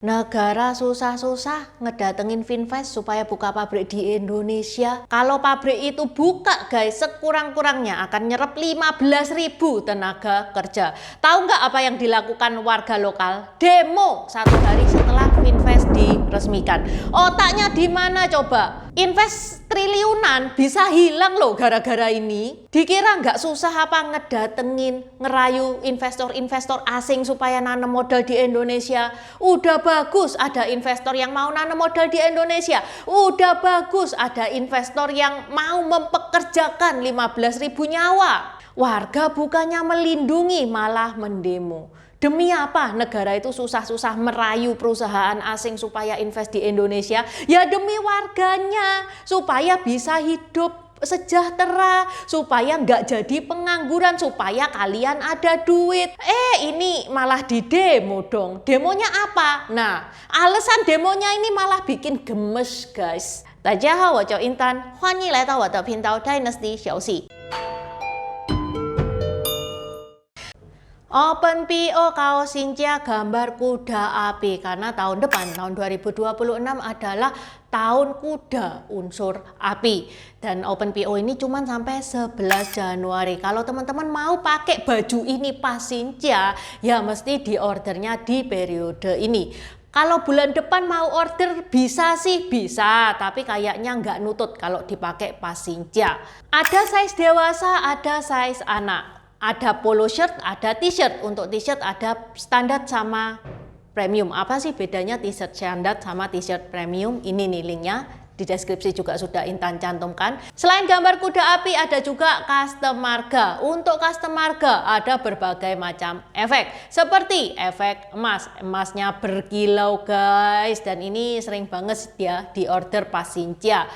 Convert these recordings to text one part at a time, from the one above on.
Negara susah-susah ngedatengin Finvest supaya buka pabrik di Indonesia. Kalau pabrik itu buka guys, sekurang-kurangnya akan nyerap 15.000 tenaga kerja. Tahu nggak apa yang dilakukan warga lokal? Demo 1 hari setelah Finvest diresmikan. Otaknya di mana coba? Invest triliunan bisa hilang loh gara-gara ini. Dikira nggak susah apa ngedatengin, ngerayu investor-investor asing supaya nanam modal di Indonesia? Udah bagus ada investor yang mau nanam modal di Indonesia. Udah bagus ada investor yang mau mempekerjakan 15.000 nyawa. Warga bukannya melindungi malah mendemo. Demi apa negara itu susah-susah merayu perusahaan asing supaya invest di Indonesia? Ya demi warganya, supaya bisa hidup sejahtera, supaya nggak jadi pengangguran, supaya kalian ada duit. Ini malah di demo dong. Demonya apa? Nah, alasan demonya ini malah bikin gemes guys. 大家好，我叫Intan，欢迎来到我的频道 Dynasty 小戏。OpenPO Kaos Xinjia gambar kuda api karena tahun depan, tahun 2026 adalah tahun kuda unsur api. Dan OpenPO ini cuma sampai 11 Januari. Kalau teman-teman mau pakai baju ini pas Xinjia, ya mesti diordernya di periode ini. Kalau bulan depan mau order bisa sih, bisa, tapi kayaknya nggak nutut kalau dipakai pas Xinjia. Ada size dewasa, ada size anak. Ada polo shirt, ada t-shirt. Untuk t-shirt ada standar sama premium. Apa sih bedanya t-shirt standar sama t-shirt premium? Ini nih linknya. Di deskripsi juga sudah Intan cantumkan. Selain gambar kuda api ada juga custom marga. Untuk custom marga ada berbagai macam efek. Seperti efek emas. Emasnya berkilau guys. Dan ini sering banget ya di order pas Xinjia.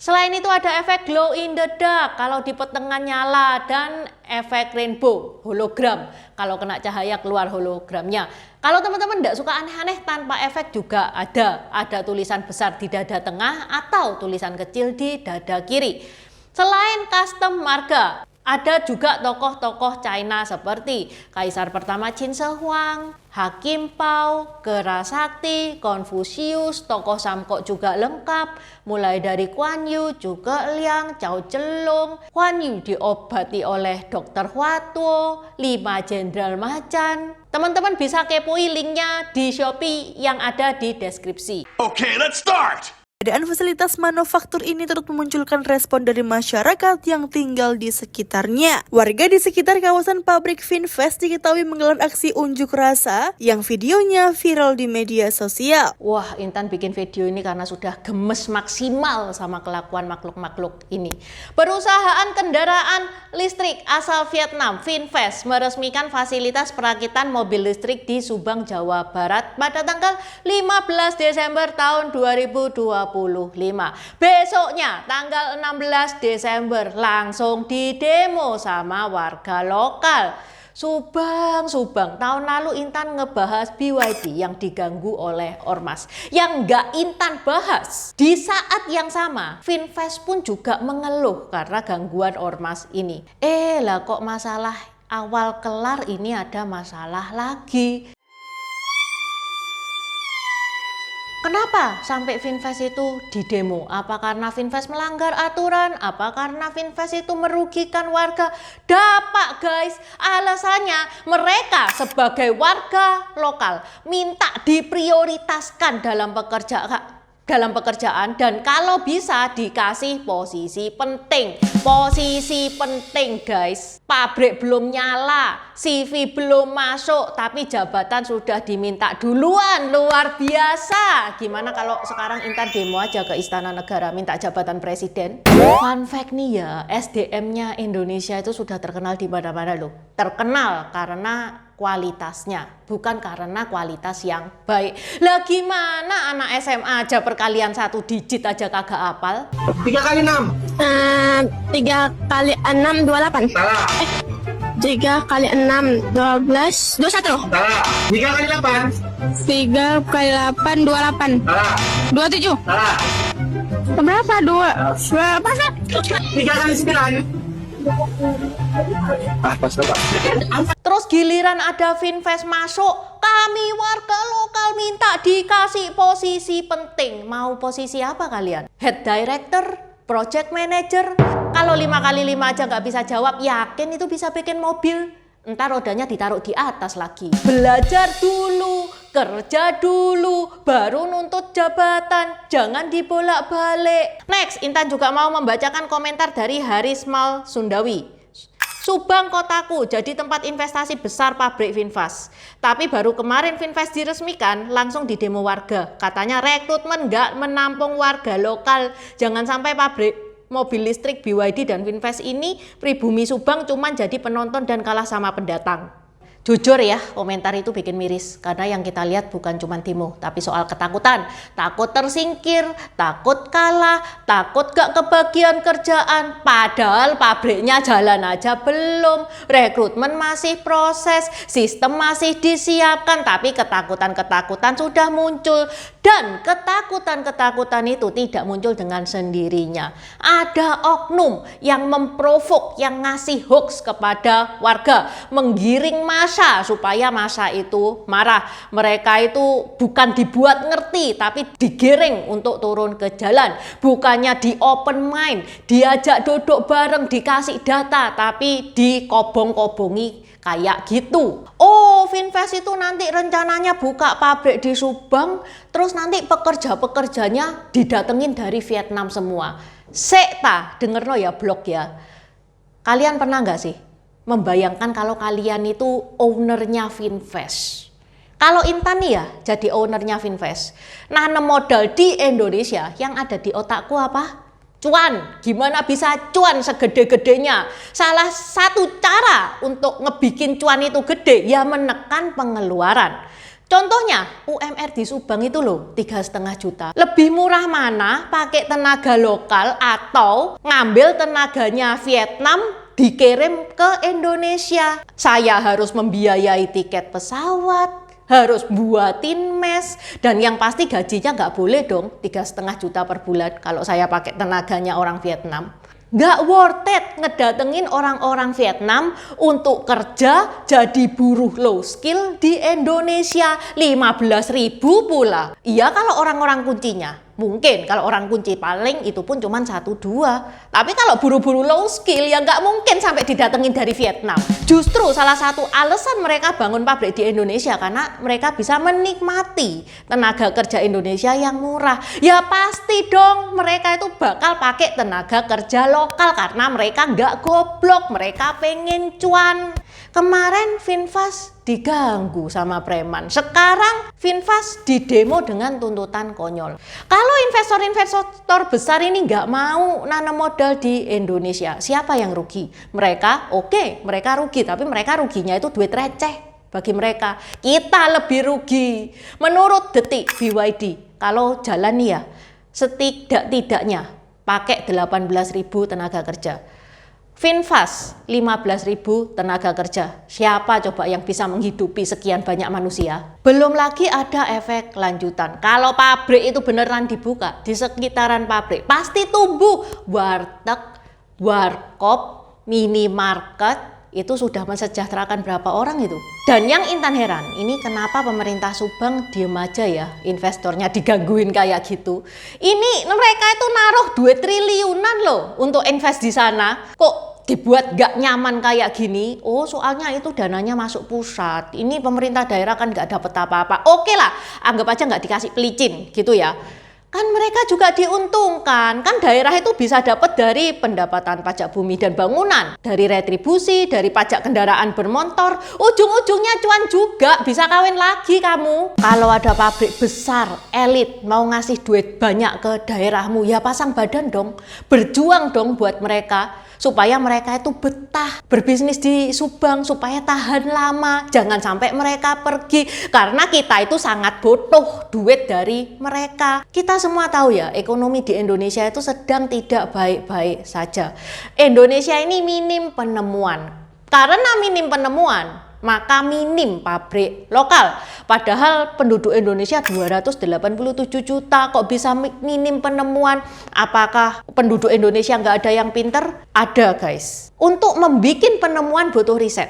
Selain itu ada efek glow in the dark kalau di pertengahan nyala dan efek rainbow hologram kalau kena cahaya keluar hologramnya. Kalau teman-teman tidak suka aneh-aneh tanpa efek juga ada tulisan besar di dada tengah atau tulisan kecil di dada kiri. Selain custom marga, ada juga tokoh-tokoh China seperti Kaisar pertama Qin Shi Huang, Hakim Pao, Kera Sakti, Konfusius, tokoh Samkok juga lengkap, mulai dari Guan Yu, Zhuge Liang, Cao Zhelong. Guan Yu diobati oleh Dr. Hua Tuo, 5 Jenderal Macan. Teman-teman bisa kepoin linknya di Shopee yang ada di deskripsi. Okay, let's start! Keadaan fasilitas manufaktur ini turut memunculkan respon dari masyarakat yang tinggal di sekitarnya. Warga di sekitar kawasan pabrik Finvest diketahui menggelar aksi unjuk rasa yang videonya viral di media sosial. Wah, Intan bikin video ini karena sudah gemes maksimal sama kelakuan makhluk-makhluk ini. Perusahaan kendaraan listrik asal Vietnam, Finvest, meresmikan fasilitas perakitan mobil listrik di Subang, Jawa Barat pada tanggal 15 Desember tahun 2020. Besoknya tanggal 16 Desember langsung didemo sama warga lokal. Subang. Tahun lalu Intan ngebahas BYD yang diganggu oleh ormas. Yang nggak Intan bahas, di saat yang sama Finvest pun juga mengeluh karena gangguan ormas ini. Lah kok masalah awal kelar ini ada masalah lagi. Kenapa sampai Finvest itu didemo? Apa karena Finvest melanggar aturan? Apa karena Finvest itu merugikan warga? Dapak guys, alasannya mereka sebagai warga lokal minta diprioritaskan dalam pekerjaan dan kalau bisa dikasih posisi penting. Posisi penting guys. Pabrik belum nyala, CV belum masuk, tapi jabatan sudah diminta duluan. Luar biasa. Gimana kalau sekarang Intan demo aja ke Istana Negara minta jabatan presiden? Fun fact nih ya, SDM-nya Indonesia itu sudah terkenal di mana-mana loh. Terkenal karena kualitasnya, bukan karena kualitas yang baik. Lah gimana anak SMA aja perkalian 1 digit aja kagak hafal? 3 kali 6. 3 kali 6 28. Salah. 3 kali 6 12 21. Salah. 3 kali 8. 3 kali 8 28. Salah. 27. Salah. Berapa? 2. Berapa sih? 3 kali 9. Pas. Terus giliran ada Finvest masuk, kami warga lokal minta dikasih posisi penting. Mau posisi apa kalian? Head director? Project manager? Kalau 5x5 aja nggak bisa jawab, yakin itu bisa bikin mobil? Entar rodanya ditaruh di atas lagi. Belajar dulu, kerja dulu, baru nuntut jabatan. Jangan dibolak-balik. Next, Intan juga mau membacakan komentar dari Harismal Sundawi. Subang kotaku jadi tempat investasi besar pabrik Finfast. Tapi baru kemarin Finfast diresmikan langsung di demo warga. Katanya rekrutmen nggak menampung warga lokal. Jangan sampai pabrik mobil listrik BYD dan Finfast ini pribumi Subang cuman jadi penonton dan kalah sama pendatang. Jujur ya, komentar itu bikin miris karena yang kita lihat bukan cuma demo, tapi soal ketakutan. Takut tersingkir, takut kalah, takut gak kebagian kerjaan. Padahal pabriknya jalan aja belum, rekrutmen masih proses, sistem masih disiapkan, tapi ketakutan-ketakutan sudah muncul. Dan ketakutan-ketakutan itu tidak muncul dengan sendirinya. Ada oknum yang memprovok, yang ngasih hoax kepada warga, menggiring massa supaya massa itu marah. Mereka itu bukan dibuat ngerti, tapi digiring untuk turun ke jalan. Bukannya di open mind, diajak duduk bareng, dikasih data, tapi dikobong-kobongi kayak gitu. Oh, Finfast itu nanti rencananya buka pabrik di Subang, terus nanti pekerja-pekerjanya didatengin dari Vietnam semua. Sekta, denger no ya blog ya. Kalian pernah nggak sih membayangkan kalau kalian itu ownernya Finfast? Kalau Intan nih ya jadi ownernya Finfast, nanam modal di Indonesia, yang ada di otakku apa? Cuan. Gimana bisa cuan segede-gedenya? Salah satu cara untuk ngebikin cuan itu gede ya menekan pengeluaran. Contohnya UMR di Subang itu loh 3,5 juta. Lebih murah mana pakai tenaga lokal atau ngambil tenaganya Vietnam dikirim ke Indonesia? Saya harus membiayai tiket pesawat, harus buatin mes, dan yang pasti gajinya nggak boleh dong 3,5 juta per bulan kalau saya pakai tenaganya orang Vietnam. Nggak worth it ngedatengin orang-orang Vietnam untuk kerja jadi buruh low skill di Indonesia, 15.000 pula. Iya kalau orang-orang kuncinya. Mungkin kalau orang kunci paling itu pun cuma 1-2. Tapi kalau buru-buru low skill ya nggak mungkin sampai didatengin dari Vietnam. Justru salah satu alasan mereka bangun pabrik di Indonesia karena mereka bisa menikmati tenaga kerja Indonesia yang murah. Ya pasti dong mereka itu bakal pakai tenaga kerja lokal karena mereka nggak goblok, mereka pengen cuan. Kemarin Finfast diganggu sama preman. Sekarang Finfast didemo dengan tuntutan konyol. Kalau investor-investor besar ini nggak mau nanam modal di Indonesia, siapa yang rugi? Mereka, oke, mereka rugi, tapi mereka ruginya itu duit receh bagi mereka. Kita lebih rugi. Menurut Detik BYD, kalau jalan nih ya, setidak-tidaknya pakai 18.000 tenaga kerja. Finfast 15.000 tenaga kerja. Siapa coba yang bisa menghidupi sekian banyak manusia? Belum lagi ada efek lanjutan. Kalau pabrik itu beneran dibuka, di sekitaran pabrik pasti tumbuh warteg, warkop, minimarket. Itu sudah mensejahterakan berapa orang itu? Dan yang Intan heran, ini kenapa pemerintah Subang diem aja ya, investornya digangguin kayak gitu. Ini mereka itu naruh duit triliunan loh untuk invest di sana. Kok dibuat gak nyaman kayak gini? Oh soalnya itu dananya masuk pusat. Ini pemerintah daerah kan gak dapet apa-apa. Oke lah, anggap aja gak dikasih pelicin gitu ya. Kan mereka juga diuntungkan, kan daerah itu bisa dapat dari pendapatan pajak bumi dan bangunan, dari retribusi, dari pajak kendaraan bermotor, ujung-ujungnya cuan juga, bisa kawin lagi kamu. Kalau ada pabrik besar, elit, mau ngasih duit banyak ke daerahmu, ya pasang badan dong, berjuang dong buat mereka, supaya mereka itu betah berbisnis di Subang, supaya tahan lama, jangan sampai mereka pergi, karena kita itu sangat butuh duit dari mereka. Kita semua tahu ya, ekonomi di Indonesia itu sedang tidak baik-baik saja. Indonesia ini minim penemuan. Karena minim penemuan, maka minim pabrik lokal. Padahal penduduk Indonesia 287 juta, kok bisa minim penemuan? Apakah penduduk Indonesia nggak ada yang pinter? Ada guys. Untuk membuat penemuan butuh riset.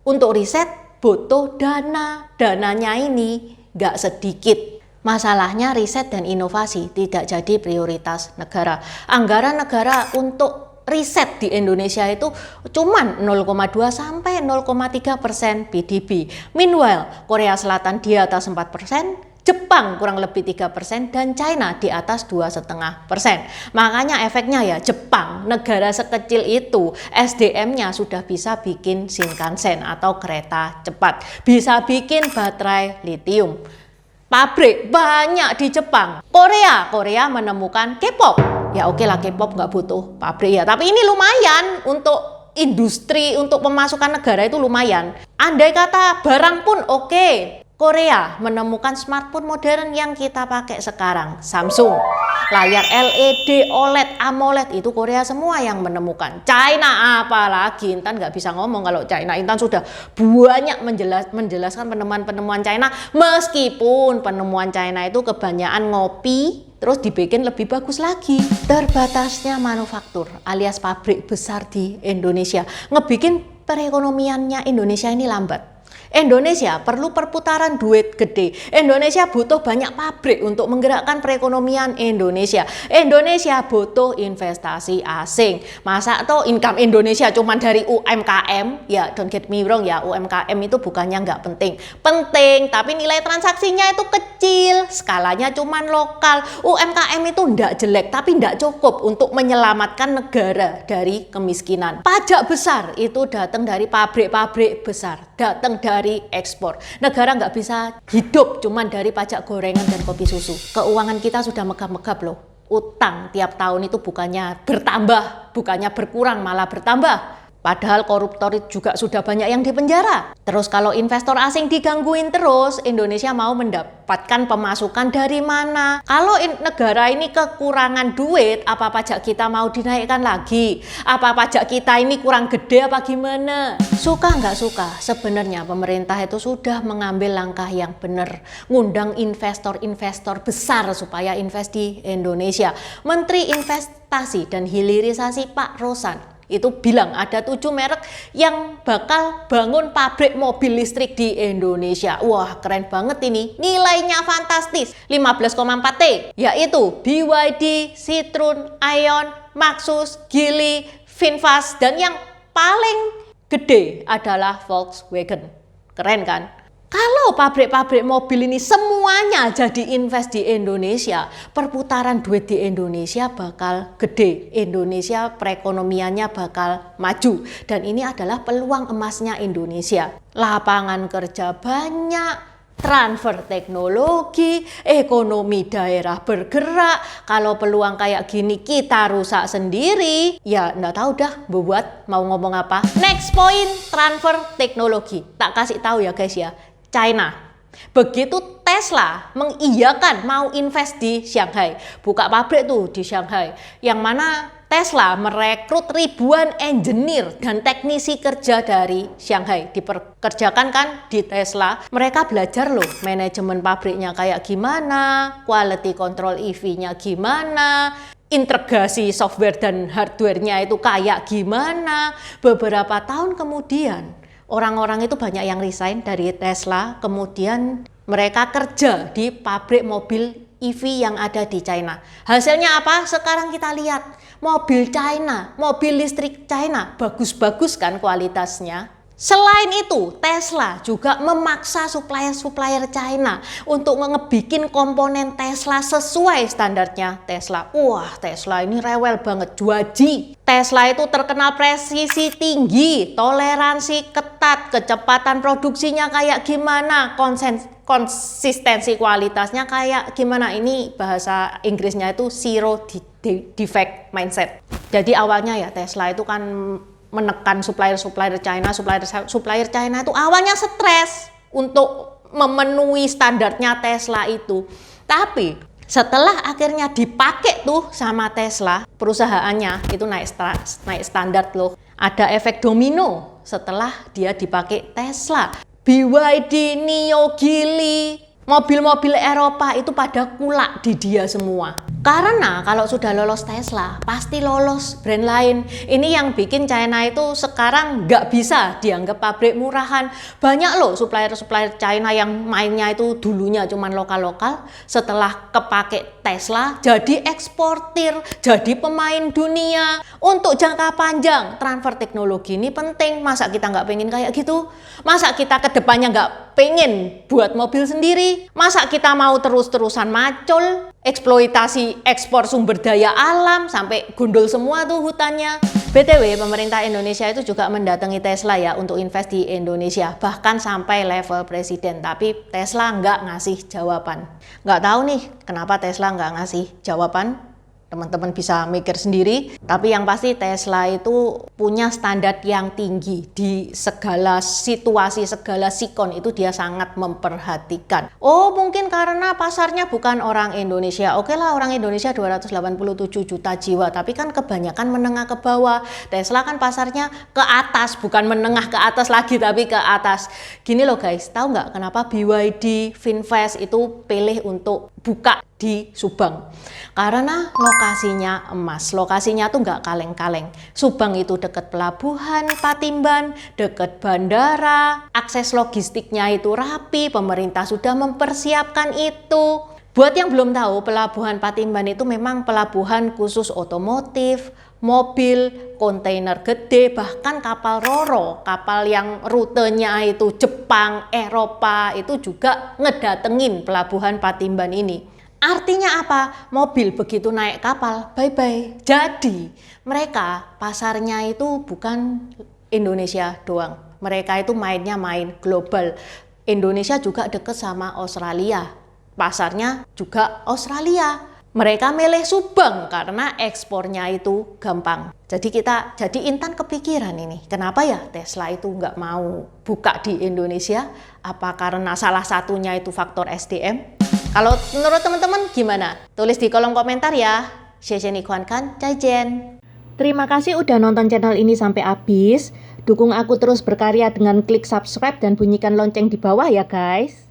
Untuk riset butuh dana. Dananya ini nggak sedikit. Masalahnya riset dan inovasi tidak jadi prioritas negara. Anggaran negara untuk riset di Indonesia itu cuman 0,2 sampai 0,3% PDB. Meanwhile, Korea Selatan di atas 4%, Jepang kurang lebih 3%, dan China di atas 2,5%. Makanya efeknya ya Jepang, negara sekecil itu, SDM-nya sudah bisa bikin Shinkansen atau kereta cepat, bisa bikin baterai litium. Pabrik banyak di Jepang. Korea menemukan K-pop. Ya oke lah, K-pop nggak butuh pabrik ya, tapi ini lumayan untuk industri, untuk pemasukan negara itu lumayan. Andai kata barang pun oke. Korea menemukan smartphone modern yang kita pakai sekarang, Samsung. Layar LED, OLED, AMOLED itu Korea semua yang menemukan. China apalagi, Intan nggak bisa ngomong kalau China. Intan sudah banyak menjelaskan penemuan-penemuan China, meskipun penemuan China itu kebanyakan ngopi, terus dibikin lebih bagus lagi. Terbatasnya manufaktur alias pabrik besar di Indonesia ngebikin perekonomiannya Indonesia ini lambat. Indonesia perlu perputaran duit gede. Indonesia butuh banyak pabrik untuk menggerakkan perekonomian Indonesia. Indonesia butuh investasi asing. Masa atau income Indonesia cuma dari UMKM? Ya, don't get me wrong ya, UMKM itu bukannya nggak penting. Penting, tapi nilai transaksinya itu kecil. Skalanya cuma lokal. UMKM itu nggak jelek, tapi nggak cukup untuk menyelamatkan negara dari kemiskinan. Pajak besar itu datang dari pabrik-pabrik besar, datang dari ekspor. Negara nggak bisa hidup cuman dari pajak gorengan dan kopi susu. Keuangan kita sudah megap-megap loh. Utang tiap tahun itu bukannya bertambah, bukannya berkurang, malah bertambah. Padahal koruptor juga sudah banyak yang dipenjara. Terus kalau investor asing digangguin terus, Indonesia mau mendapatkan pemasukan dari mana? Kalau negara ini kekurangan duit, apa pajak kita mau dinaikkan lagi? Apa pajak kita ini kurang gede apa gimana? Suka nggak suka, sebenarnya pemerintah itu sudah mengambil langkah yang benar. Ngundang investor-investor besar supaya invest di Indonesia. Menteri Investasi dan Hilirisasi Pak Rosan itu bilang ada 7 merek yang bakal bangun pabrik mobil listrik di Indonesia. Wah, keren banget ini. Nilainya fantastis, 15,4 T. Yaitu BYD, Citroen, Ion, Maxus, Geely, VinFast, dan yang paling gede adalah Volkswagen. Keren kan? Kalau pabrik-pabrik mobil ini semuanya jadi invest di Indonesia, perputaran duit di Indonesia bakal gede. Indonesia perekonomiannya bakal maju. Dan ini adalah peluang emasnya Indonesia. Lapangan kerja banyak, transfer teknologi, ekonomi daerah bergerak. Kalau peluang kayak gini kita rusak sendiri, ya nggak tahu dah buat mau ngomong apa. Next point, transfer teknologi. Tak kasih tahu ya guys ya. China. Begitu Tesla mengiyakan mau invest di Shanghai, buka pabrik tuh di Shanghai, yang mana Tesla merekrut ribuan engineer dan teknisi kerja dari Shanghai, diperkerjakan kan di Tesla. Mereka belajar loh manajemen pabriknya kayak gimana, quality control EV-nya gimana, integrasi software dan hardware-nya itu kayak gimana. Beberapa tahun kemudian orang-orang itu banyak yang resign dari Tesla, kemudian mereka kerja di pabrik mobil EV yang ada di China. Hasilnya apa? Sekarang kita lihat, mobil China, mobil listrik China, bagus-bagus kan kualitasnya. Selain itu, Tesla juga memaksa supplier-supplier China untuk ngebikin komponen Tesla sesuai standarnya Tesla. Wah, Tesla ini rewel banget, juaji. Tesla itu terkenal presisi tinggi, toleransi ketat, kecepatan produksinya kayak gimana, konsistensi kualitasnya kayak gimana. Ini bahasa Inggrisnya itu zero defect mindset. Jadi awalnya ya Tesla itu kan menekan supplier China itu awalnya stres untuk memenuhi standarnya Tesla itu. Tapi setelah akhirnya dipakai tuh sama Tesla, perusahaannya itu naik standar loh. Ada efek domino setelah dia dipakai Tesla. BYD, NIO, Geely, mobil-mobil Eropa itu pada kulak di dia semua. Karena kalau sudah lolos Tesla, pasti lolos brand lain. Ini yang bikin China itu sekarang nggak bisa dianggap pabrik murahan. Banyak loh supplier-supplier China yang mainnya itu dulunya cuman lokal-lokal. Setelah kepake Tesla, jadi eksportir, jadi pemain dunia. Untuk jangka panjang, transfer teknologi ini penting. Masa kita nggak pengen kayak gitu? Masa kita ke depannya nggak pengen buat mobil sendiri? Masa kita mau terus-terusan macul? Eksploitasi ekspor sumber daya alam sampai gundul semua tuh hutannya. BTW, pemerintah Indonesia itu juga mendatangi Tesla ya untuk invest di Indonesia, bahkan sampai level presiden. Tapi Tesla nggak ngasih jawaban. Nggak tahu nih kenapa Tesla nggak ngasih jawaban. Teman-teman bisa mikir sendiri, tapi yang pasti Tesla itu punya standar yang tinggi di segala situasi, segala sikon itu dia sangat memperhatikan. Oh, mungkin karena pasarnya bukan orang Indonesia. Oke lah, orang Indonesia 287 juta jiwa, tapi kan kebanyakan menengah ke bawah. Tesla kan pasarnya ke atas, bukan menengah ke atas lagi, tapi ke atas. Gini loh guys, tahu nggak kenapa BYD Finvest itu pilih untuk buka di Subang? Karena lokasinya emas, lokasinya tuh nggak kaleng-kaleng. Subang itu dekat pelabuhan Patimban, dekat bandara, akses logistiknya itu rapi, pemerintah sudah mempersiapkan itu. Buat yang belum tahu, pelabuhan Patimban itu memang pelabuhan khusus otomotif, mobil, kontainer gede, bahkan kapal Roro, kapal yang rutenya itu Jepang, Eropa, itu juga ngedatengin pelabuhan Patimban ini. Artinya apa? Mobil begitu naik kapal, bye-bye. Jadi mereka pasarnya itu bukan Indonesia doang. Mereka itu mainnya main global. Indonesia juga deket sama Australia. Pasarnya juga Australia. Mereka milih Subang karena ekspornya itu gampang. Jadi Intan kepikiran ini, kenapa ya Tesla itu nggak mau buka di Indonesia? Apa karena salah satunya itu faktor SDM? Kalau menurut teman-teman gimana? Tulis di kolom komentar ya. Terima kasih udah nonton channel ini sampai habis. Dukung aku terus berkarya dengan klik subscribe dan bunyikan lonceng di bawah ya guys.